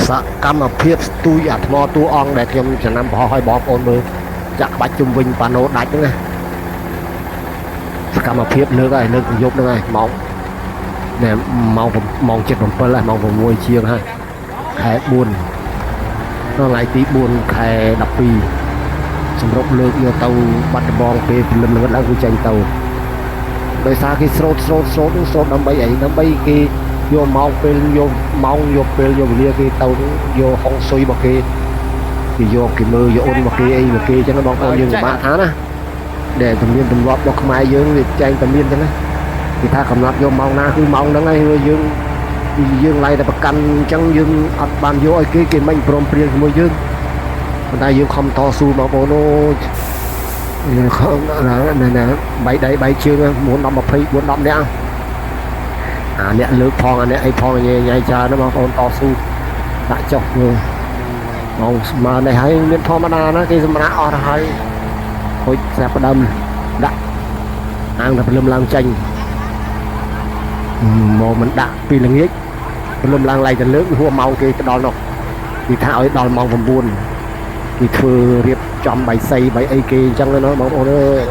សកម្មភាពស្ទួយអាថ្មតួអង្គដែលខ្ញុំចំណាំបោះឲ្យបងប្អូនមើលចាក់ក្បាច់ជុំវិញប៉ាណូដាច់ហ្នឹងណាសកម្មភាពលើកហើយលើកយប់ហ្នឹងហើយម៉ោងម៉ោង 7:07 ហើយម៉ោង 6 ជាងហើយខែ4ថ្ងៃទី 4 ខែ 12សម្រុកលើកយកទៅបាត់ដំបងពេលព្រលឹមល្ងិតឡើងគឺចេញទៅដោយសារគេស្រោតដើម្បីអីដើម្បីគេយកម៉ោងពេលយកម៉ោងយកពេលយកវេលាគេទៅយកហុងស៊ុយរបស់គេយកគេមើលយកអូនរបស់គេអីរបស់គេអញ្ចឹងបងប្អូនយើងពិបាកថាណាដែលទំនៀមទម្លាប់របស់ខ្មែរយើងវាចែងតែមានចឹងណាគេថាកំណត់យកម៉ោងណាគឺម៉ោងហ្នឹងហើយយើងឡាយតែប្រកាន់អញ្ចឹងយើងអត់បានយកឲ្យគេមិនព្រមព្រៀងជាមួយយើងប៉ុន្តែយើងខំតស៊ូបងប្អូនអូយើងខំណាបៃដៃបៃជើង4 10 20 4 10នាក់អាអ្នកលើកផងអាអ្នកអីផងញ៉ៃច្រើនណាបងប្អូនតស៊ូដាក់ចុះមើលមកស្មើនេះហើយមានធម្មតាណាគេសម្រាប់អស់ទៅហើយហុចស្រាប់ផ្ដើមដាក់អាងតែព្រលឹមឡើងចេញមកមិនដាក់ពីល្ងាចព្រលឹមឡើងឡៃទៅលើកហួរម៉ោងគេទៅដល់នោះគេថាឲ្យដល់ម៉ោង 9គេធ្វើរៀបចំបាយសីបាយអីគេអញ្ចឹងណាបងប្អូនអើយ